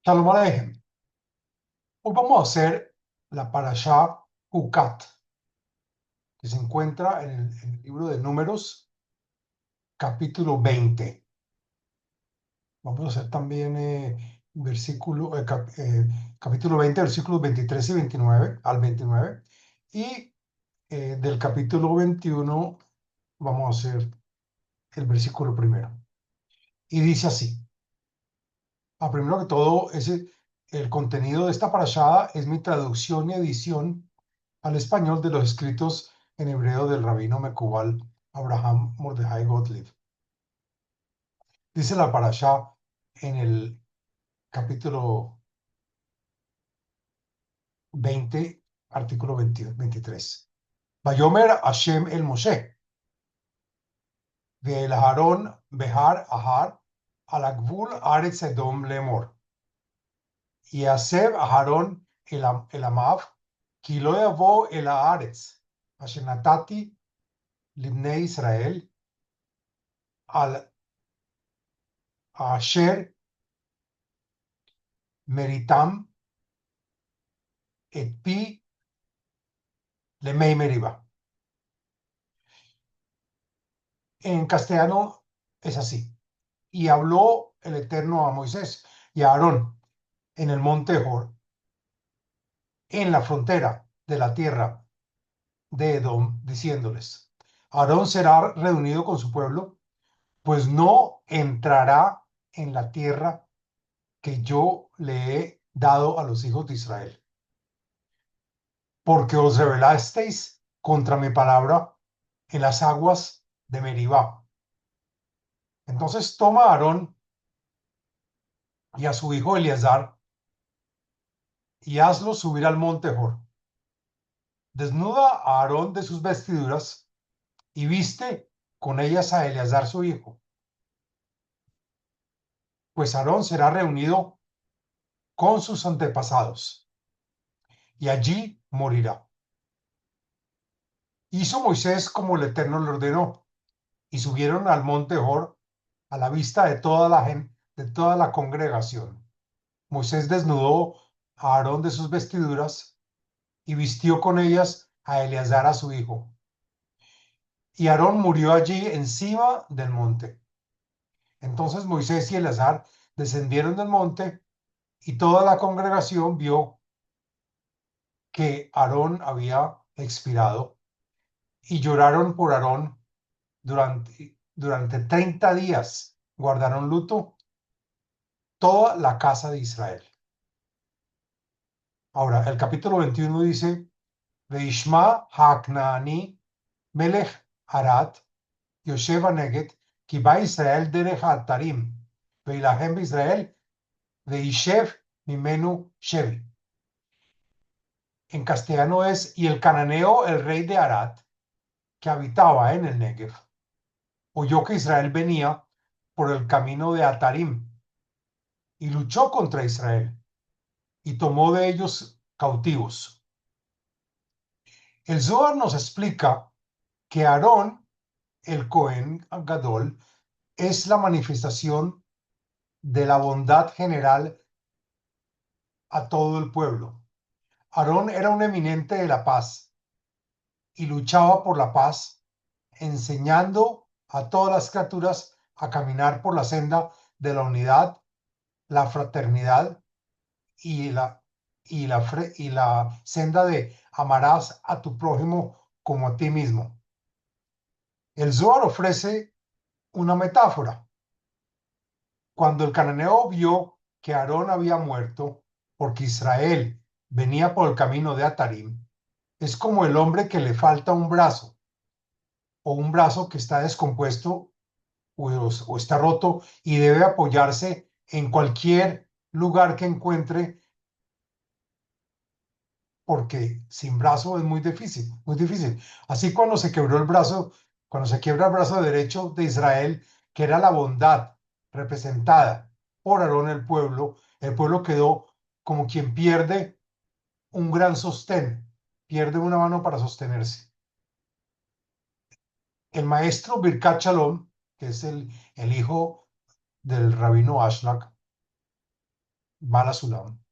Shalom Aleichem. Hoy vamos a hacer la parashá Hukat, que se encuentra en el libro de Números, capítulo 20. Vamos a hacer también capítulo 20, versículos 23 y 29 al 29. Y del capítulo 21 vamos a hacer el versículo primero. Y dice así. Primero que todo, el contenido de esta parashá es mi traducción y edición al español de los escritos en hebreo del rabino Mekubal Abraham Mordejai Gottlieb. Dice la parashá en el capítulo 20, artículo 23. Vayomer Hashem el Moshe, ve'el Aharon behar Ahar, al agvul Aretz Edom lemor. Yaseb Aharon el Amav, ki lo yavo el Haaretz, asher natati libnei Israel, al asher meritam et pi lemei meriba. En castellano es así. Y habló el Eterno a Moisés y a Aarón en el monte Hor, en la frontera de la tierra de Edom, diciéndoles: Aarón será reunido con su pueblo, pues no entrará en la tierra que yo le he dado a los hijos de Israel, porque os rebelasteis contra mi palabra en las aguas de Meribá. Entonces toma a Aarón y a su hijo Eleazar y hazlo subir al monte Hor. Desnuda a Aarón de sus vestiduras y viste con ellas a Eleazar su hijo, pues Aarón será reunido con sus antepasados y allí morirá. Hizo Moisés como el Eterno le ordenó, y subieron al monte Hor a la vista de toda la gente, de toda la congregación. Moisés desnudó a Aarón de sus vestiduras y vistió con ellas a Eleazar a su hijo. Y Aarón murió allí encima del monte. Entonces Moisés y Eleazar descendieron del monte y toda la congregación vio que Aarón había expirado y lloraron por Aarón durante 30 días. Guardaron luto toda la casa de Israel. Ahora, el capítulo 21 dice: Veishma Haknaani Melech Arad Yoshev Neget Ki ba Israel derech Atarim Veilahem Israel Veishev Mimenu Shevi. En castellano es: y el cananeo, el rey de Arad, que habitaba en el Negev, oyó que Israel venía por el camino de Atarim y luchó contra Israel y tomó de ellos cautivos. El Zohar nos explica que Aarón, el Cohen Gadol, es la manifestación de la bondad general a todo el pueblo. Aarón era un eminente de la paz y luchaba por la paz, enseñando a todas las criaturas a caminar por la senda de la unidad, la fraternidad y la senda de amarás a tu prójimo como a ti mismo. El Zohar ofrece una metáfora. Cuando el cananeo vio que Aarón había muerto porque Israel venía por el camino de Atarim, es como el hombre que le falta un brazo o un brazo que está descompuesto o está roto y debe apoyarse en cualquier lugar que encuentre, porque sin brazo es muy difícil, muy difícil. Así cuando se quiebra el brazo derecho de Israel, que era la bondad representada por Aarón el pueblo quedó como quien pierde un gran sostén, pierde una mano para sostenerse. El maestro Birkat Shalom, que es el hijo del rabino Ashlag, Bala Sulam,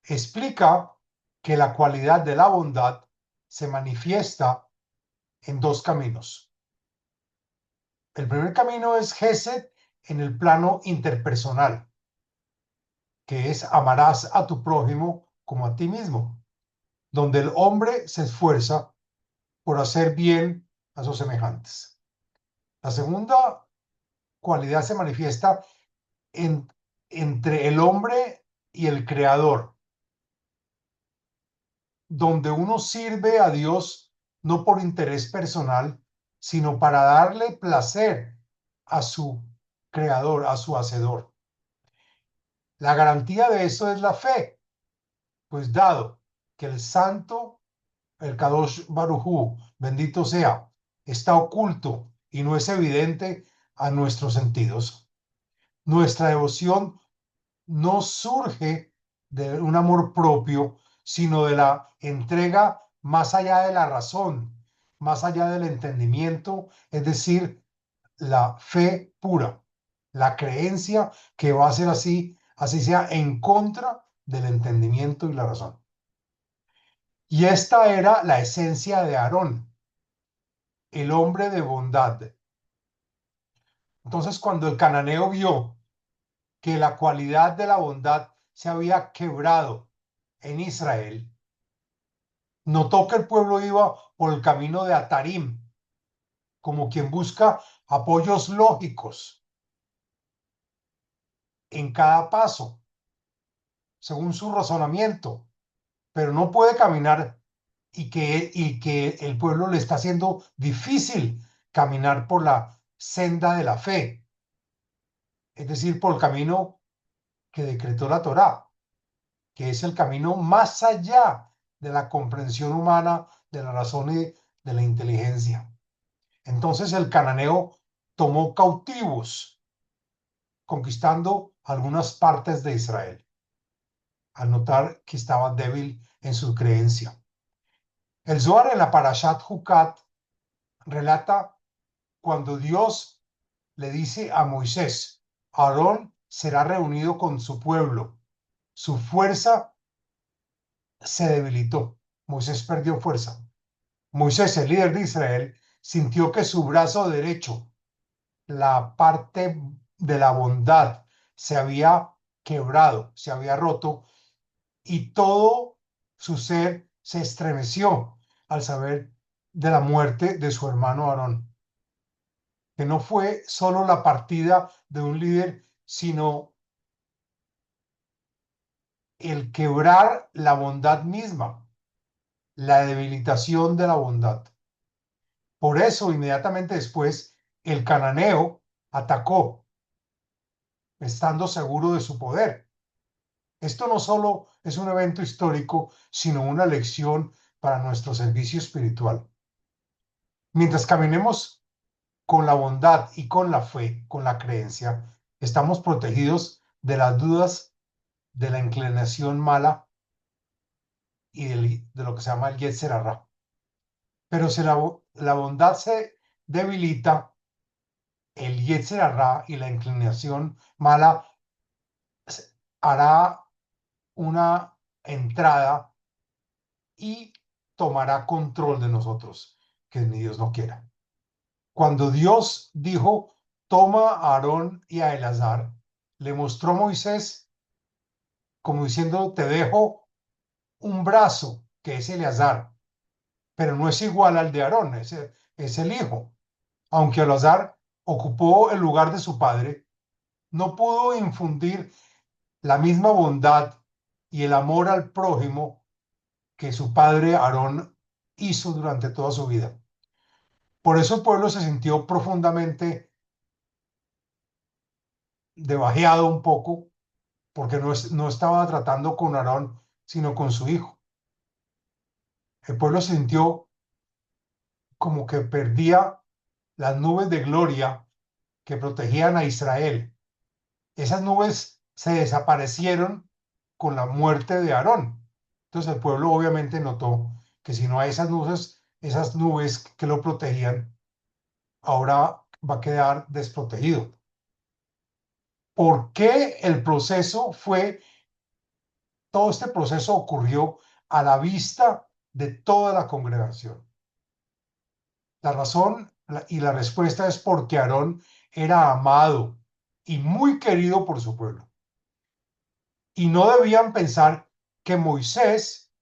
explica que la cualidad de la bondad se manifiesta en dos caminos. El primer camino es Gesed en el plano interpersonal, que es amarás a tu prójimo como a ti mismo, donde el hombre se esfuerza por hacer bien a sus semejantes. La segunda cualidad se manifiesta entre el hombre y el creador, donde uno sirve a Dios no por interés personal, sino para darle placer a su creador, a su hacedor. La garantía de eso es la fe, pues dado que el santo, el Kadosh Baruj Hu, bendito sea, está oculto y no es evidente a nuestros sentidos, nuestra devoción no surge de un amor propio, sino de la entrega más allá de la razón, más allá del entendimiento, es decir, la fe pura, la creencia que va a ser así, así sea en contra del entendimiento y la razón. Y esta era la esencia de Aarón, el hombre de bondad. Entonces, cuando el cananeo vio que la cualidad de la bondad se había quebrado en Israel, notó que el pueblo iba por el camino de Atarim, como quien busca apoyos lógicos en cada paso, según su razonamiento, pero no puede caminar y que el pueblo le está haciendo difícil caminar por la senda de la fe, es decir, por el camino que decretó la Torá, que es el camino más allá de la comprensión humana, de la razón y de la inteligencia. Entonces el cananeo tomó cautivos, conquistando algunas partes de Israel, al notar que estaba débil en su creencia. El Zohar en la Parashat Hukat relata cuando Dios le dice a Moisés, Aarón será reunido con su pueblo, su fuerza se debilitó, Moisés perdió fuerza. Moisés, el líder de Israel, sintió que su brazo derecho, la parte de la bondad, se había quebrado, se había roto y todo su ser se estremeció al saber de la muerte de su hermano Aarón, que no fue solo la partida de un líder, sino el quebrar la bondad misma, la debilitación de la bondad. Por eso, inmediatamente después, el cananeo atacó, estando seguro de su poder. Esto no solo es un evento histórico, sino una lección para nuestro servicio espiritual. Mientras caminemos con la bondad y con la fe, con la creencia, estamos protegidos de las dudas, de la inclinación mala y de lo que se llama el Yetzer Hara. Pero si la bondad se debilita, el Yetzer Hara y la inclinación mala hará una entrada y tomará control de nosotros, que ni Dios no quiera. Cuando Dios dijo, toma a Aarón y a Elazar, le mostró a Moisés como diciendo, te dejo un brazo, que es Eleazar, pero no es igual al de Aarón, es el hijo. Aunque Elazar ocupó el lugar de su padre, no pudo infundir la misma bondad y el amor al prójimo que su padre Aarón hizo durante toda su vida. Por eso el pueblo se sintió profundamente debajeado un poco, porque no estaba tratando con Aarón, sino con su hijo. El pueblo se sintió como que perdía las nubes de gloria que protegían a Israel. Esas nubes se desaparecieron con la muerte de Aarón. Entonces el pueblo obviamente notó que si no hay esas nubes que lo protegían, ahora va a quedar desprotegido. ¿Por qué el proceso fue, todo este proceso ocurrió a la vista de toda la congregación? La razón y la respuesta es porque Aarón era amado y muy querido por su pueblo. Y no debían pensar que Moisés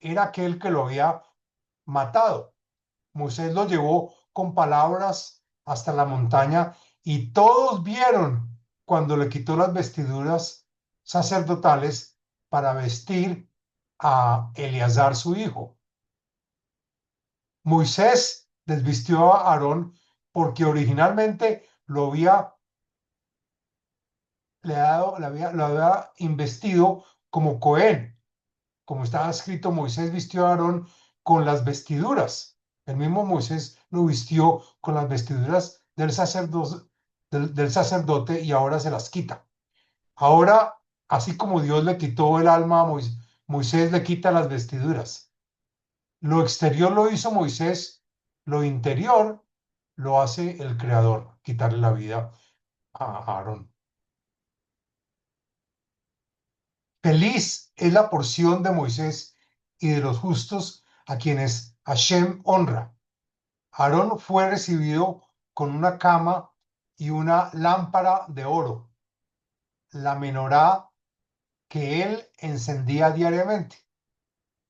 era aquel que lo había matado. Moisés lo llevó con palabras hasta la montaña y todos vieron cuando le quitó las vestiduras sacerdotales para vestir a Eleazar su hijo. Moisés desvistió a Aarón porque originalmente lo había investido como Cohen. Como estaba escrito, Moisés vistió a Aarón con las vestiduras. El mismo Moisés lo vistió con las vestiduras del sacerdote y ahora se las quita. Ahora, así como Dios le quitó el alma a Moisés, Moisés le quita las vestiduras. Lo exterior lo hizo Moisés, lo interior lo hace el Creador, quitarle la vida a Aarón. Feliz es la porción de Moisés y de los justos a quienes Hashem honra. Aarón fue recibido con una cama y una lámpara de oro, la menorá que él encendía diariamente.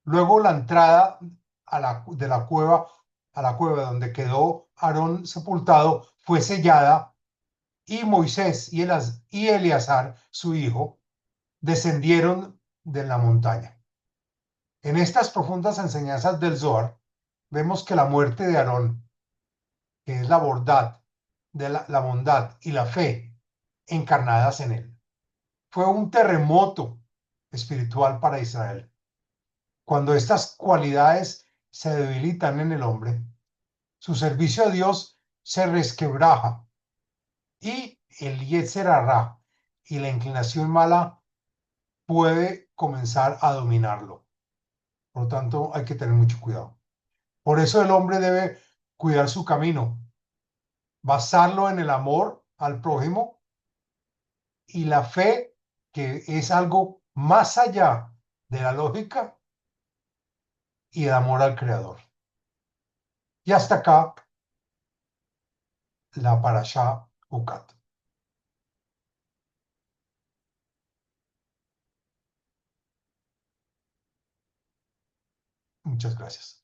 Luego la entrada de la cueva a la cueva donde quedó Aarón sepultado fue sellada y Moisés y Eleazar, su hijo, descendieron de la montaña. En estas profundas enseñanzas del Zohar, vemos que la muerte de Aarón, que es la bondad, la bondad y la fe encarnadas en él, fue un terremoto espiritual para Israel. Cuando estas cualidades se debilitan en el hombre, su servicio a Dios se resquebraja y el Yetzer Hará y la inclinación mala puede comenzar a dominarlo. Por lo tanto, hay que tener mucho cuidado. Por eso el hombre debe cuidar su camino, basarlo en el amor al prójimo y la fe, que es algo más allá de la lógica y el amor al Creador. Y hasta acá la parashá Ucat. Muchas gracias.